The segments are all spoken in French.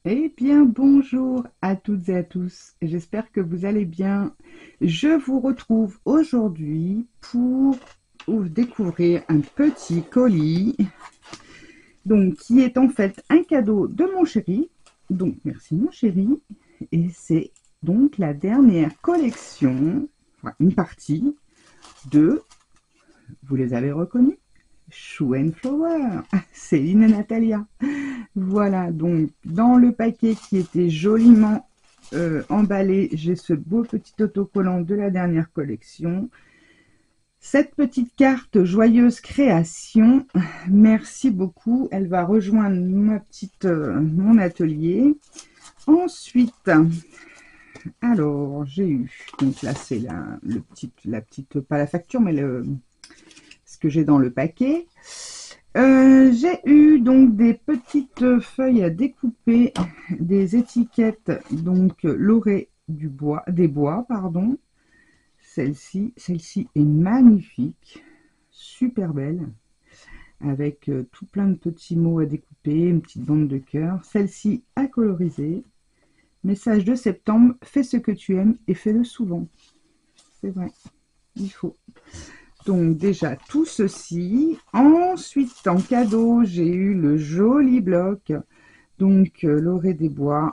Eh bien, bonjour à toutes et à tous. J'espère que vous allez bien. Je vous retrouve aujourd'hui pour découvrir un petit colis, donc qui est en fait un cadeau de mon chéri. Donc, merci mon chéri. Et c'est donc la dernière collection, enfin, une partie de, vous les avez reconnus, Shoe and Flower, Céline et Natalia. Voilà, donc dans le paquet qui était joliment emballé, j'ai ce beau petit autocollant de la dernière collection. Cette petite carte joyeuse création, merci beaucoup. Elle va rejoindre mon atelier. Ensuite, alors j'ai eu, donc là c'est la petite, pas la facture, mais ce que j'ai dans le paquet. J'ai eu donc des petites feuilles à découper, des étiquettes, donc l'orée des bois, pardon. Celle-ci est magnifique, super belle, avec tout plein de petits mots à découper, une petite bande de cœur. Celle-ci à coloriser. Message de septembre, fais ce que tu aimes et fais-le souvent. C'est vrai, il faut. Donc déjà tout ceci. Ensuite en cadeau j'ai eu le joli bloc, donc l'orée des bois,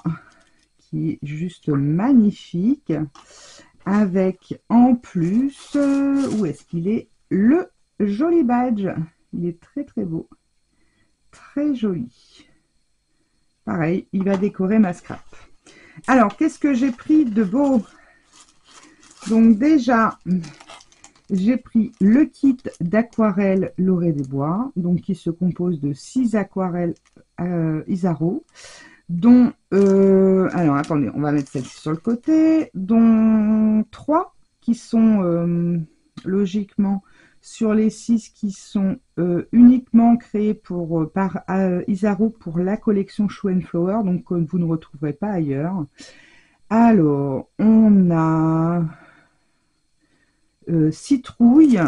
qui est juste magnifique, avec en plus, où est-ce qu'il est, le joli badge. Il est très très beau, très joli. Pareil, il va décorer ma scrap. Alors qu'est-ce que j'ai pris de beau? Donc déjà j'ai pris le kit d'aquarelle l'orée des bois, donc qui se compose de 6 aquarelles Isaro, dont, alors attendez, on va mettre celle-ci sur le côté, dont 3 qui sont logiquement sur les 6 qui sont uniquement créés par Isaro pour la collection Shoe and Flower, donc vous ne retrouverez pas ailleurs. Alors, on a citrouille,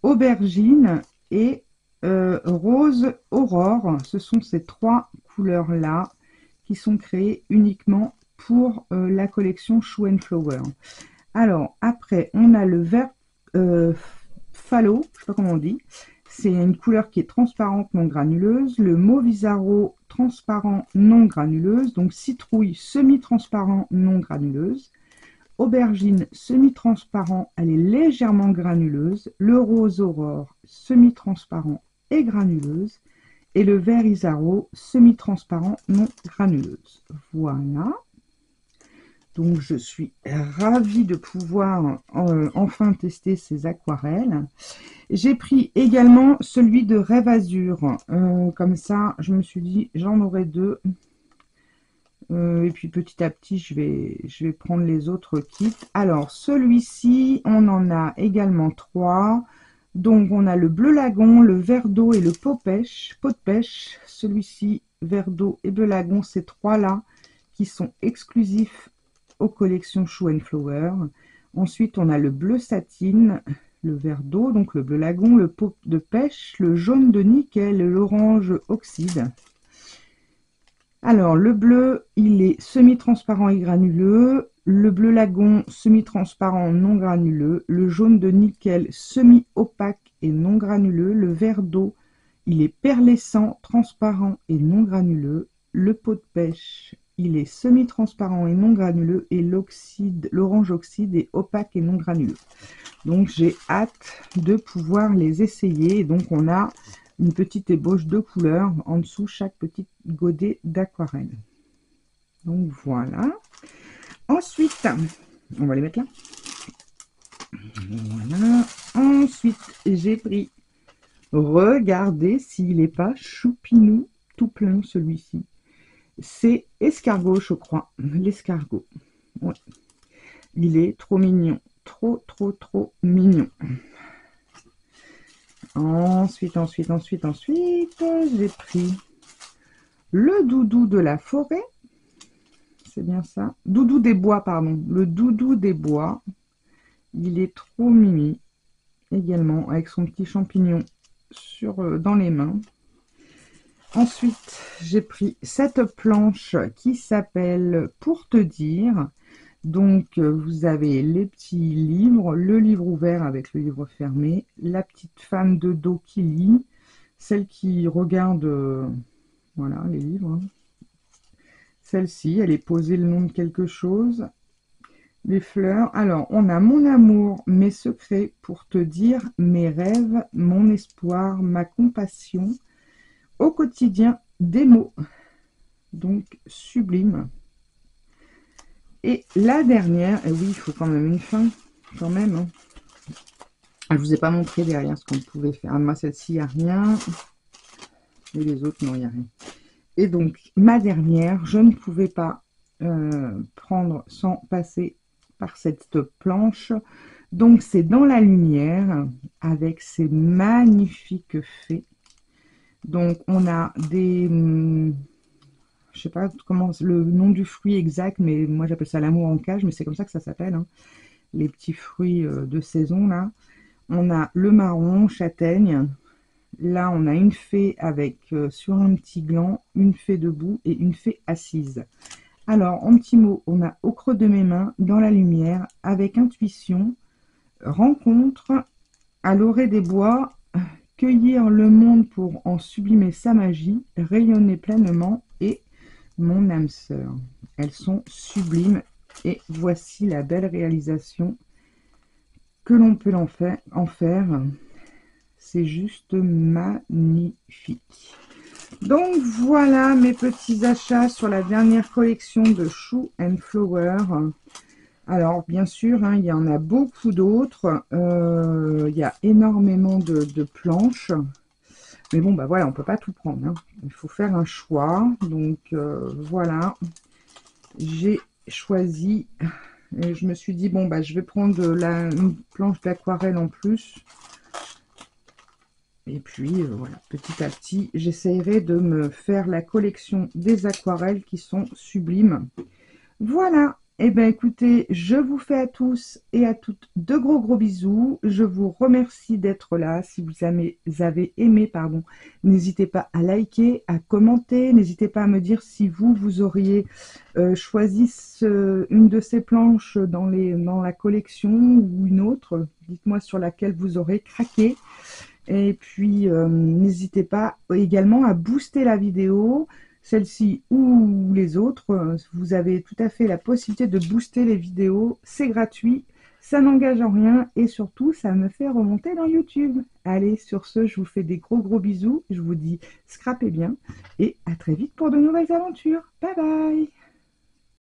aubergine et rose aurore. Ce sont ces 3 couleurs là qui sont créées uniquement pour la collection Shoe and Flower. Alors après on a le vert phalo, je sais pas comment on dit, c'est une couleur qui est transparente non granuleuse, le mauve Isaro transparent non granuleuse, donc citrouille semi-transparent non granuleuse, aubergine semi-transparent, elle est légèrement granuleuse, le rose aurore semi-transparent et granuleuse, et le vert Isaro semi-transparent non granuleuse. Voilà. Donc je suis ravie de pouvoir enfin tester ces aquarelles. J'ai pris également celui de Rêve Azur. Comme ça, je me suis dit, j'en aurai 2. Et puis petit à petit, je vais prendre les autres kits. Alors, celui-ci, on en a également 3. Donc, on a le bleu lagon, le vert d'eau et le pot de pêche. Celui-ci, vert d'eau et bleu lagon, ces 3-là qui sont exclusifs aux collections Shoe and Flower. Ensuite, on a le bleu satine, le vert d'eau, donc le bleu lagon, le pot de pêche, le jaune de nickel et l'orange oxyde. Alors, le bleu, il est semi-transparent et granuleux. Le bleu lagon, semi-transparent, non granuleux. Le jaune de nickel, semi-opaque et non granuleux. Le vert d'eau, il est perlescent, transparent et non granuleux. Le pot de pêche, il est semi-transparent et non granuleux. Et l'orange oxyde est opaque et non granuleux. Donc, j'ai hâte de pouvoir les essayer. Et donc, on a une petite ébauche de couleurs en dessous chaque petit godet d'aquarelle. Donc voilà. Ensuite, on va les mettre là. Voilà. Ensuite, j'ai pris, regardez s'il n'est pas choupinou tout plein celui-ci. C'est escargot, je crois. L'escargot. Ouais. Il est trop mignon. Trop, trop, trop mignon. Ensuite, j'ai pris le doudou de la forêt. c'est bien ça. Doudou des bois, pardon. Le doudou des bois. Il est trop mimi. Également, avec son petit champignon dans les mains. Ensuite, j'ai pris cette planche qui s'appelle Pour te dire. Donc, vous avez les petits livres, le livre ouvert avec le livre fermé, la petite femme de dos qui lit, celle qui regarde, voilà, les livres. Hein. Celle-ci, elle est posée le nom de quelque chose. Les fleurs. Alors, on a mon amour, mes secrets, pour te dire, mes rêves, mon espoir, ma compassion. Au quotidien, des mots. Donc, sublime. Et la dernière, et oui, il faut quand même une fin, quand même. Hein. Je ne vous ai pas montré derrière ce qu'on pouvait faire. Moi, celle-ci, il n'y a rien. Et les autres, non, il n'y a rien. Et donc, ma dernière, je ne pouvais pas prendre sans passer par cette planche. Donc, c'est dans la lumière, avec ces magnifiques fées. Donc, on a des... je sais pas comment le nom du fruit exact, mais moi, j'appelle ça l'amour en cage, mais c'est comme ça que ça s'appelle. Hein. Les petits fruits de saison, là. On a le marron, châtaigne. Là, on a une fée avec sur un petit gland, une fée debout et une fée assise. Alors, en petits mots, on a au creux de mes mains, dans la lumière, avec intuition, rencontre, à l'orée des bois, cueillir le monde pour en sublimer sa magie, rayonner pleinement et mon âme sœur. Elles sont sublimes et voici la belle réalisation que l'on peut en faire. C'est juste magnifique. Donc voilà mes petits achats sur la dernière collection de Shoe and Flower. Alors bien sûr, hein, il y en a beaucoup d'autres. Il y a énormément de planches. Mais bon, bah voilà, on peut pas tout prendre. Hein. Il faut faire un choix. Donc voilà, j'ai choisi. Et je me suis dit, bon, bah je vais prendre une planche d'aquarelle en plus. Et puis, voilà, petit à petit, j'essaierai de me faire la collection des aquarelles qui sont sublimes. Voilà. Eh bien, écoutez, je vous fais à tous et à toutes de gros bisous. Je vous remercie d'être là. Si vous avez aimé, pardon, n'hésitez pas à liker, à commenter. N'hésitez pas à me dire si vous auriez choisi une de ces planches dans la collection ou une autre. Dites-moi sur laquelle vous aurez craqué. Et puis, n'hésitez pas également à booster la vidéo, celle-ci ou les autres. Vous avez tout à fait la possibilité de booster les vidéos. C'est gratuit, ça n'engage en rien et surtout, ça me fait remonter dans YouTube. Allez, sur ce, je vous fais des gros bisous. Je vous dis scrapez bien et à très vite pour de nouvelles aventures. Bye bye!